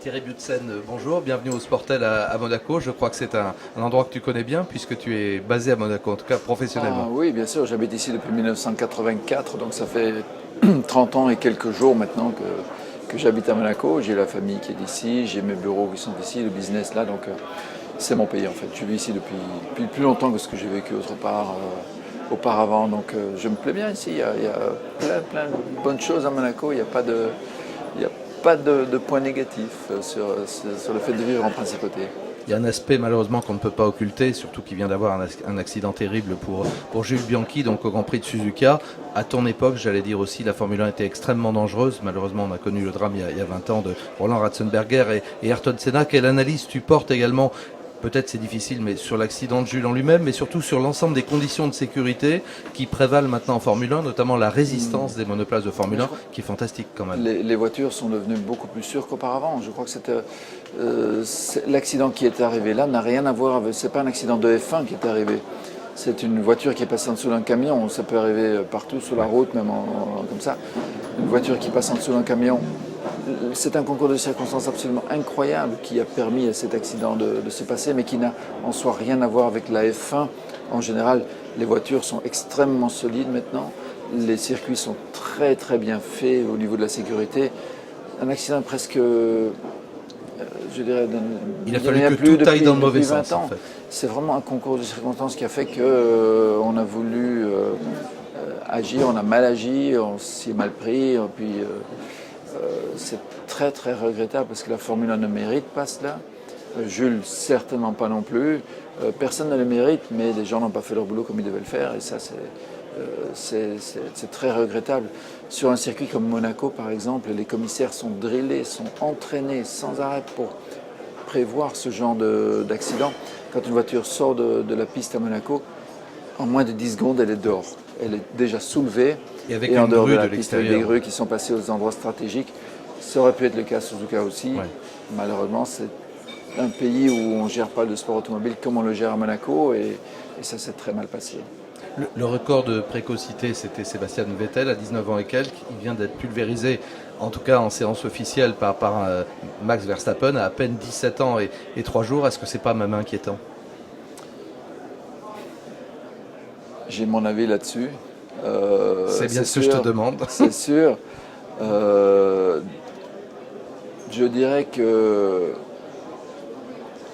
Thierry Butsen, bonjour, bienvenue au Sportel à Monaco. Je crois que c'est un endroit que tu connais bien puisque tu es basé à Monaco, en tout cas professionnellement. Oui, bien sûr, j'habite ici depuis 1984, donc ça fait 30 ans et quelques jours maintenant que j'habite à Monaco. J'ai la famille qui est ici, j'ai mes bureaux qui sont ici, le business là, donc c'est mon pays en fait. Je vis ici depuis plus longtemps que ce que j'ai vécu autre part auparavant, donc je me plais bien ici. Il y a plein de bonnes choses à Monaco, il y a pas de point négatif sur le fait de vivre en principauté. Il y a un aspect malheureusement qu'on ne peut pas occulter, surtout qu'il vient d'avoir un accident terrible pour Jules Bianchi, donc au Grand Prix de Suzuka. À ton époque, j'allais dire aussi, la Formule 1 était extrêmement dangereuse. Malheureusement, on a connu le drame il y a 20 ans de Roland Ratzenberger et Ayrton Senna. Quelle analyse tu portes également, peut-être c'est difficile, mais sur l'accident de Jules en lui-même, mais surtout sur l'ensemble des conditions de sécurité qui prévalent maintenant en Formule 1, notamment la résistance des monoplaces de Formule 1, qui est fantastique quand même. Les voitures sont devenues beaucoup plus sûres qu'auparavant. Je crois que l'accident qui est arrivé là n'a rien à voir avec. C'est pas un accident de F1 qui est arrivé. C'est une voiture qui est passée en dessous d'un camion. Ça peut arriver partout sur la route, même comme ça. Une voiture qui passe en dessous d'un camion. C'est un concours de circonstances absolument incroyable qui a permis à cet accident de se passer, mais qui n'a en soi rien à voir avec la F1. En général, les voitures sont extrêmement solides maintenant. Les circuits sont très très bien faits au niveau de la sécurité. Un accident presque, je dirais, il a fallu que tout aille dans le mauvais sens. En fait. C'est vraiment un concours de circonstances qui a fait qu'on a voulu agir, on a mal agi, on s'y est mal pris. Puis c'est très très regrettable parce que la Formule 1 ne mérite pas cela. Jules, certainement pas non plus. Personne ne le mérite, mais les gens n'ont pas fait leur boulot comme ils devaient le faire. Et ça, c'est très regrettable. Sur un circuit comme Monaco, par exemple, les commissaires sont drillés, sont entraînés sans arrêt pour prévoir ce genre d'accident. Quand une voiture sort de la piste à Monaco, en moins de 10 secondes, elle est dehors. Elle est déjà soulevée. Et en dehors de la piste, avec des grues qui sont passées aux endroits stratégiques. Ça aurait pu être le cas à Suzuka aussi. Ouais. Malheureusement, c'est un pays où on ne gère pas le sport automobile comme on le gère à Monaco. Et ça s'est très mal passé. Le record de précocité, c'était Sébastien Vettel à 19 ans et quelques. Il vient d'être pulvérisé, en tout cas en séance officielle, par Max Verstappen à peine 17 ans et 3 jours. Est-ce que c'est pas même inquiétant? J'ai mon avis là-dessus. C'est bien ce que je te demande. C'est sûr. Je dirais que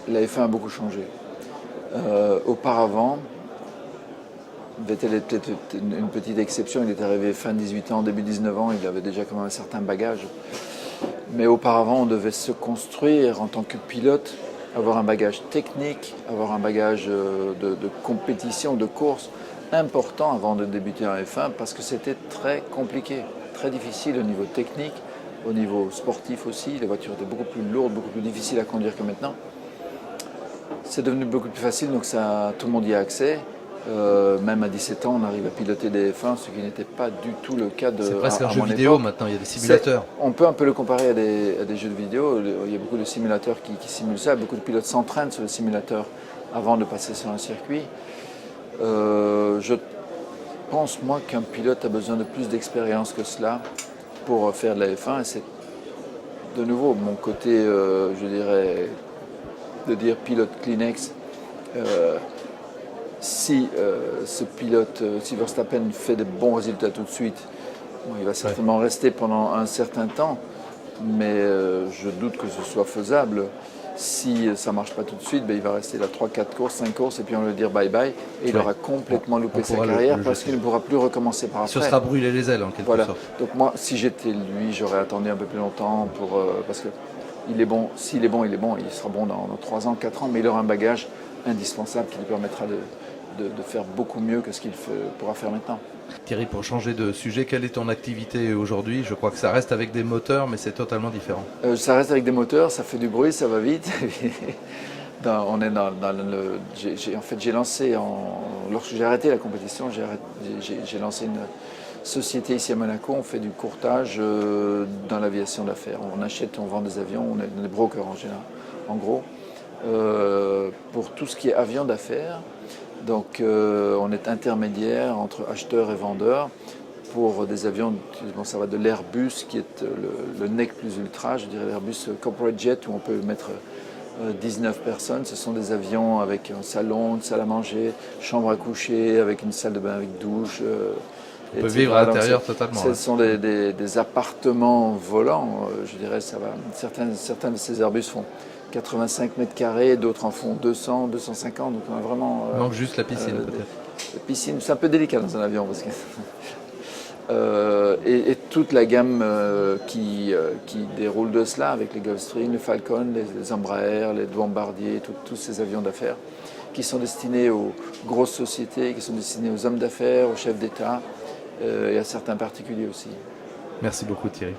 la F1 a beaucoup changé. Auparavant, Vettel est peut-être une petite exception. Il est arrivé fin 18 ans, début 19 ans. Il avait déjà quand même un certain bagage. Mais auparavant, on devait se construire en tant que pilote, avoir un bagage technique, avoir un bagage de compétition, de course important avant de débuter en F1 parce que c'était très compliqué, très difficile au niveau technique, au niveau sportif aussi. Les voitures étaient beaucoup plus lourdes, beaucoup plus difficiles à conduire que maintenant. C'est devenu beaucoup plus facile, donc tout le monde y a accès. Même à 17 ans, on arrive à piloter des F1, ce qui n'était pas du tout le cas de. C'est presque un jeu vidéo maintenant, il y a des simulateurs. On peut un peu le comparer à des jeux de vidéo. Il y a beaucoup de simulateurs qui simulent ça. Beaucoup de pilotes s'entraînent sur le simulateur avant de passer sur un circuit. Je pense, moi, qu'un pilote a besoin de plus d'expérience que cela pour faire de la F1. Et c'est de nouveau mon côté, je dirais, de dire pilote Kleenex. Si ce pilote, si Verstappen fait de bons résultats tout de suite, bon, il va certainement rester pendant un certain temps, mais je doute que ce soit faisable. Si ça ne marche pas tout de suite, ben, il va rester là 3, 4 courses, 5 courses, et puis on va lui dire bye bye, et il aura complètement loupé sa carrière parce qu'il ne pourra plus recommencer par après. Ce sera brûler les ailes en quelque sorte. Donc moi, si j'étais lui, j'aurais attendu un peu plus longtemps parce que il est bon, s'il est bon, il est bon, il sera bon dans 3 ans, 4 ans, mais il aura un bagage indispensable qui lui permettra de faire beaucoup mieux que ce qu'il pourra faire maintenant. Thierry, pour changer de sujet, quelle est ton activité aujourd'hui? Je crois que ça reste avec des moteurs, mais c'est totalement différent. Ça reste avec des moteurs, ça fait du bruit, ça va vite. On est en fait, j'ai lancé, lorsque j'ai arrêté la compétition, j'ai lancé une société ici à Monaco. On fait du courtage dans l'aviation d'affaires. On achète, on vend des avions, on est des brokers en général, en gros. Pour tout ce qui est avion d'affaires. Donc on est intermédiaire entre acheteurs et vendeurs pour des avions, bon, ça va de l'Airbus qui est le nec plus ultra, je dirais l'Airbus Corporate Jet où on peut mettre 19 personnes. Ce sont des avions avec un salon, une salle à manger, chambre à coucher, avec une salle de bain avec douche. On peut vivre à l'intérieur totalement. Ce sont des appartements volants, je dirais. Ça va. Certains de ces Airbus font 85 mètres carrés, d'autres en font 200, 250. Donc on a vraiment. Il manque juste la piscine peut-être. La piscine, c'est un peu délicat dans un avion parce que. Et toute la gamme qui déroule de cela avec les Gulfstream, les Falcon, les Embraer, les Bombardier, tous ces avions d'affaires qui sont destinés aux grosses sociétés, qui sont destinés aux hommes d'affaires, aux chefs d'État et à certains particuliers aussi. Merci beaucoup Thierry.